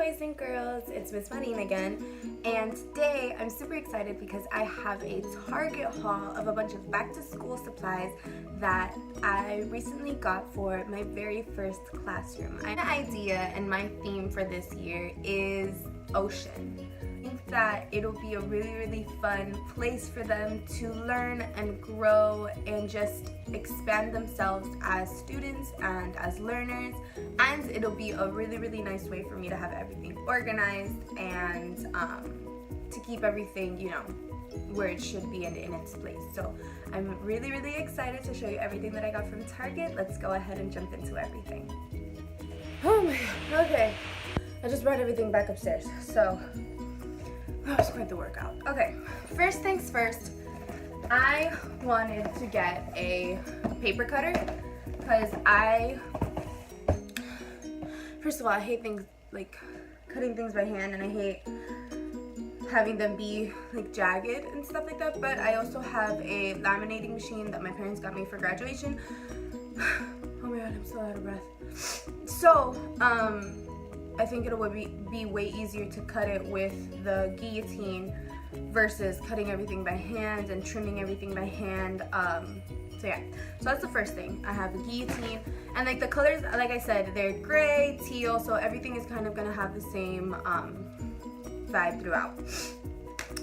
boys and girls, it's Miss Marin again, and today I'm super excited because I have a Target haul of a bunch of back to school supplies that I recently got for my very first classroom. My idea and my theme for this year is ocean. I think that it'll be a really fun place for them to learn and grow and just expand themselves as students and as learners, and it'll be a really nice way for me to have everything organized and to keep everything, you know, where it should be and in its place. So I'm really excited to show you everything that I got from Target. Let's go ahead and jump into everything. Oh my god, okay, I just brought everything back upstairs, so that was quite the workout. Okay, first things first, I wanted to get a paper cutter because first of all, I hate things like cutting things by hand, and I hate having them be like jagged and stuff like that. But I also have a laminating machine that my parents got me for graduation. Oh my god, I'm so out of breath. So I think it would be way easier to cut it with the guillotine versus cutting everything by hand and trimming everything by hand. So yeah, so that's the first thing. I have the guillotine, and like the colors, like I said, they're gray, teal, so everything is kind of gonna have the same vibe throughout.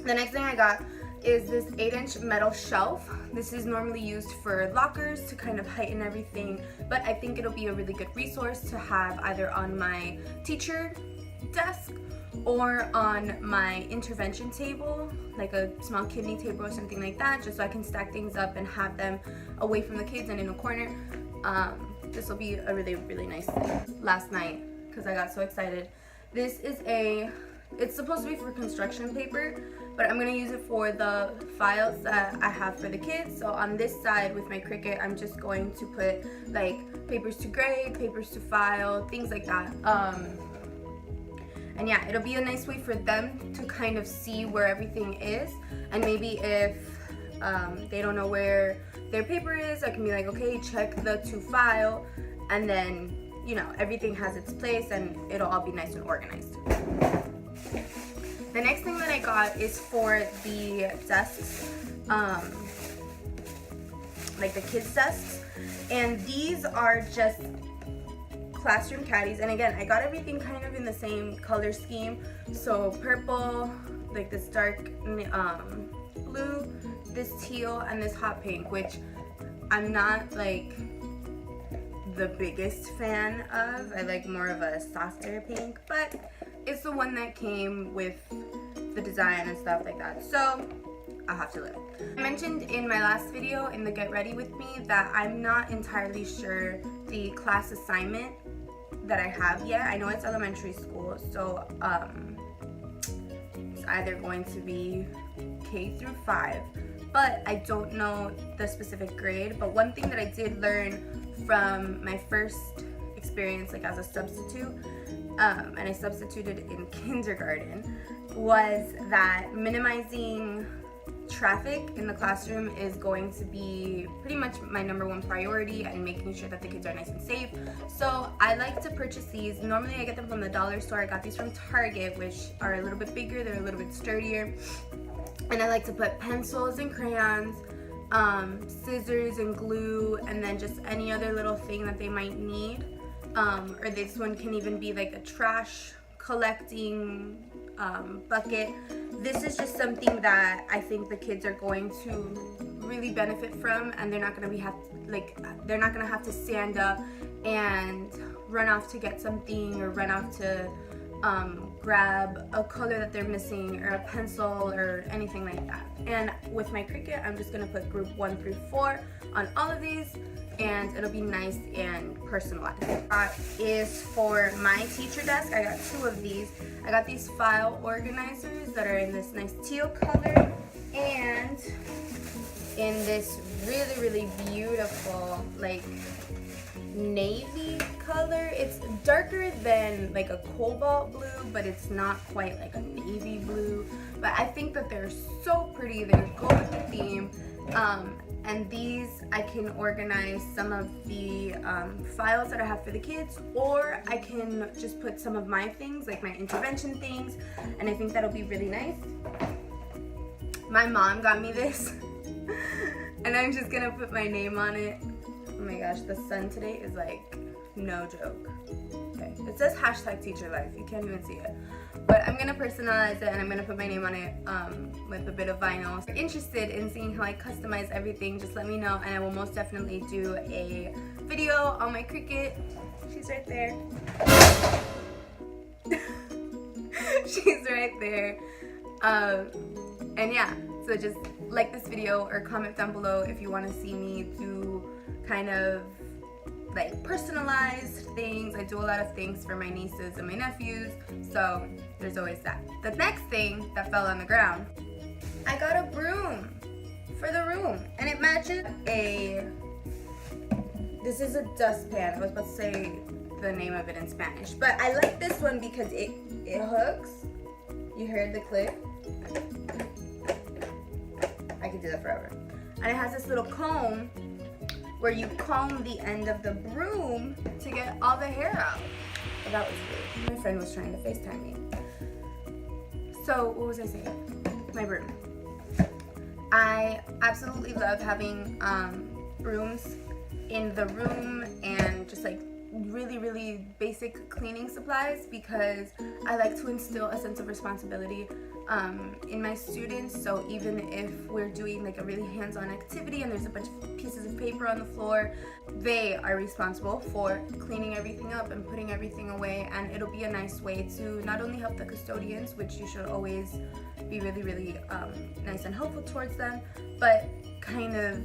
The next thing I got is this 8-inch metal shelf. This is normally used for lockers to kind of heighten everything, but I think it'll be a really good resource to have either on my teacher desk or on my intervention table, like a small kidney table or something like that, just so I can stack things up and have them away from the kids and in a corner. This will be a really nice thing. Last night, because I got so excited, this is it's supposed to be for construction paper, but I'm gonna use it for the files that I have for the kids. So on this side with my Cricut, I'm just going to put like papers to grade, papers to file, things like that. And yeah, it'll be a nice way for them to kind of see where everything is, and maybe if they don't know where their paper is, I can be like, okay, check the to file, and then, you know, everything has its place and it'll all be nice and organized. The next thing that I got is for the desks, like the kids' desks, and these are just classroom caddies. And again, I got everything kind of in the same color scheme, so purple, like this dark blue, this teal, and this hot pink, which I'm not like the biggest fan of. I like more of a softer pink, but it's the one that came with the design and stuff like that, so I'll have to live. I mentioned in my last video in the Get Ready With Me that I'm not entirely sure the class assignment that I have yet. I know it's elementary school, so it's either going to be K through 5, but I don't know the specific grade. But one thing that I did learn from my first experience, like as a substitute, and I substituted in kindergarten, was that minimizing traffic in the classroom is going to be pretty much my #1 priority, and making sure that the kids are nice and safe. So I like to purchase these. Normally I get them from the dollar store. I got these from Target, which are a little bit bigger, they're a little bit sturdier, and I like to put pencils and crayons, scissors and glue, and then just any other little thing that they might need. Or this one can even be like a trash collecting bucket. This is just something that I think the kids are going to really benefit from, and they're not gonna have to stand up and run off to get something, or run off to grab a color that they're missing, or a pencil, or anything like that. And with my Cricut, I'm just gonna put group 1 through 4 on all of these, and it'll be nice and personalized. Is for my teacher desk, I got 2 of these. I got these file organizers that are in this nice teal color, and in this really beautiful like navy color. It's darker than like a cobalt blue, but it's not quite like a navy blue. But I think that they're so pretty. They go with the theme. and these I can organize some of the files that I have for the kids, or I can just put some of my things, like my intervention things, and I think that'll be really nice. My mom got me this and I'm just gonna put my name on it. Oh my gosh, the sun today is like no joke. Okay, it says #teacherlife. You can't even see it. But I'm gonna personalize it and I'm gonna put my name on it with a bit of vinyl. If you're interested in seeing how I customize everything, just let me know and I will most definitely do a video on my Cricut. She's right there. She's right there. And yeah, so just like this video or comment down below if you want to see me do kind of like personalized things. I do a lot of things for my nieces and my nephews, so there's always that. The next thing that fell on the ground, I got a broom for the room, and it matches this is a dustpan. I was about to say the name of it in Spanish, but I like this one because it hooks. You heard the click? I could do that forever. And it has this little comb where you comb the end of the broom to get all the hair out. Oh, that was weird. My friend was trying to FaceTime me. So, what was I saying? My broom. I absolutely love having brooms in the room and just like really basic cleaning supplies, because I like to instill a sense of responsibility in my students. So even if we're doing like a really hands-on activity and there's a bunch of pieces of paper on the floor, they are responsible for cleaning everything up and putting everything away, and it'll be a nice way to not only help the custodians, which you should always be really nice and helpful towards them, but kind of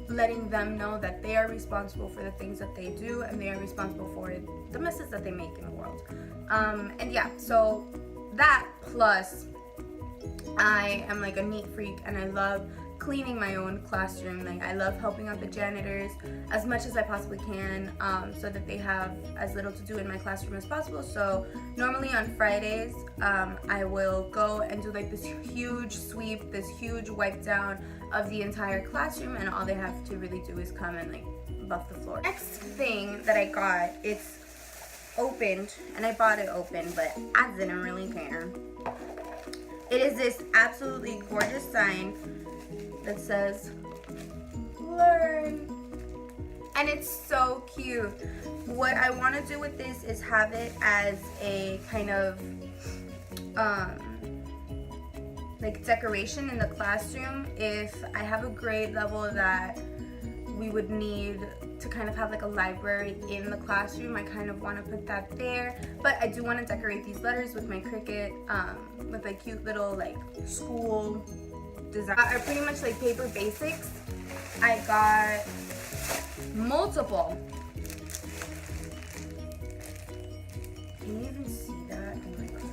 letting them know that they are responsible for the things that they do and they are responsible for the messes that they make in the world. And yeah, so that plus I am like a neat freak and I love cleaning my own classroom. Like I love helping out the janitors as much as I possibly can, so that they have as little to do in my classroom as possible. So normally on Fridays, I will go and do like this huge sweep, this huge wipe down of the entire classroom, and all they have to really do is come and like buff the floor. Next thing that I got, it's opened, and I bought it open, but I didn't really care. It is this absolutely gorgeous sign that says learn, and it's so cute. What I want to do with this is have it as a kind of like decoration in the classroom. If I have a grade level that we would need to kind of have like a library in the classroom, I kind of want to put that there. But I do want to decorate these letters with my Cricut, with like cute little like school design. Are pretty much like paper basics. I got multiple. Can you even see that? Oh my god.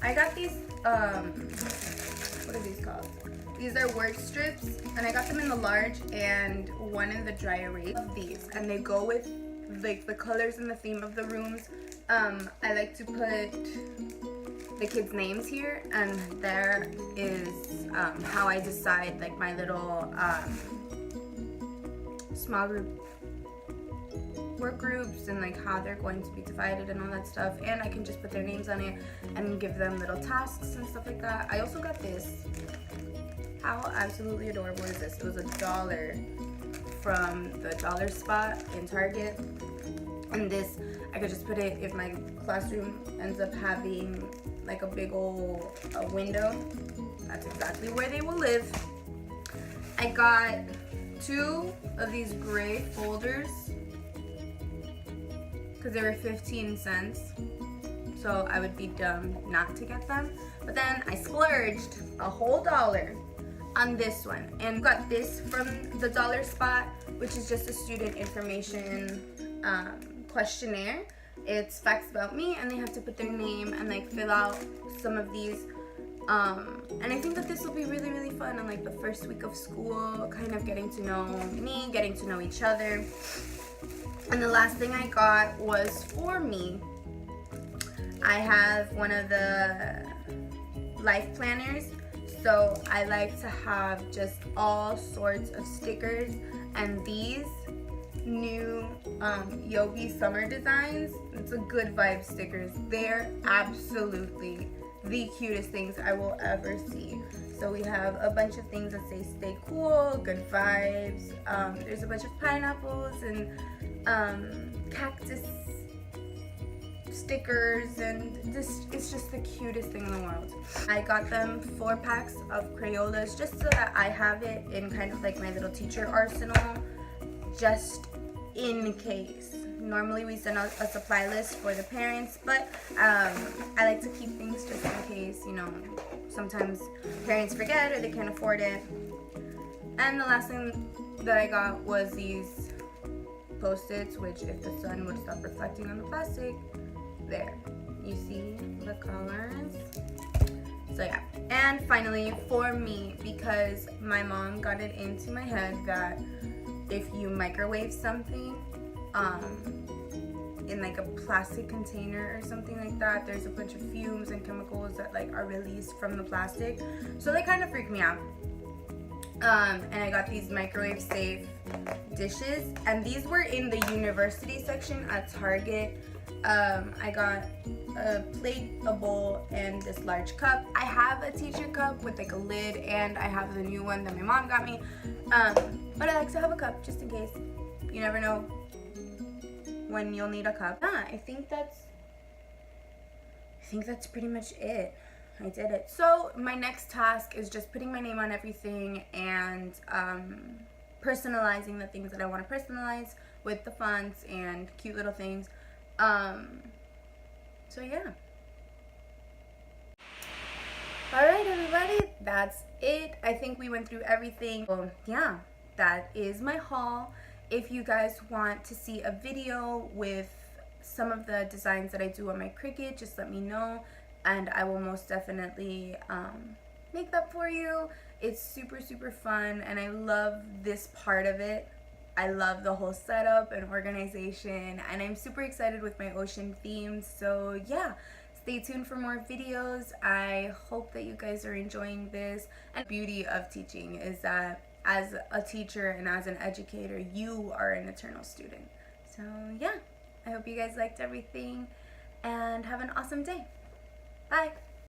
I got these, what are these called? These are word strips, and I got them in the large and one in the dry erase. Of these, and they go with like the colors and the theme of the rooms. I like to put the kids' names here, and there is how I decide like my little small group work groups and like how they're going to be divided and all that stuff. And I can just put their names on it and give them little tasks and stuff like that. I also got this. How absolutely adorable is this? It was $1 from the dollar spot in Target. And this, I could just put it if my classroom ends up having like a big old window. That's exactly where they will live. I got 2 of these gray folders because they were 15 cents. So I would be dumb not to get them. But then I splurged a whole $1 on this one, and got this from the dollar spot, which is just a student information questionnaire. It's facts about me, and they have to put their name and like fill out some of these. And I think that this will be really fun on like the first week of school, kind of getting to know me, getting to know each other. And the last thing I got was for me. I have one of the life planners, So I like to have just all sorts of stickers, and these new Yogi summer designs, it's a good vibe stickers. They're absolutely the cutest things I will ever see. So we have a bunch of things that say stay cool, good vibes. There's a bunch of pineapples and cactus stickers, and it's just the cutest thing in the world. I got them 4 packs of Crayolas just so that I have it in kind of like my little teacher arsenal, just in case. Normally we send out a supply list for the parents, but I like to keep things just in case, you know, sometimes parents forget or they can't afford it. And the last thing that I got was these Post-its, which if the sun would stop reflecting on the plastic, there, you see the colors. So yeah, and finally for me, because my mom got it into my head that if you microwave something in like a plastic container or something like that, there's a bunch of fumes and chemicals that like are released from the plastic. So they kind of freak me out. And I got these microwave safe dishes, and these were in the university section at Target. I got a plate, a bowl, and this large cup. I have a teacher cup with like a lid, and I have the new one that my mom got me. But I like to have a cup just in case. You never know when you'll need a cup. Yeah, I think that's pretty much it. I did it. So my next task is just putting my name on everything and personalizing the things that I want to personalize with the fonts and cute little things. So yeah. Alright everybody, that's it. I think we went through everything. So yeah, that is my haul. If you guys want to see a video with some of the designs that I do on my Cricut, just let me know, and I will most definitely make that for you. It's super fun, and I love this part of it. I love the whole setup and organization, and I'm super excited with my ocean themes. So yeah, stay tuned for more videos. I hope that you guys are enjoying this. And the beauty of teaching is that as a teacher and as an educator, you are an eternal student. So yeah, I hope you guys liked everything, and have an awesome day. Bye.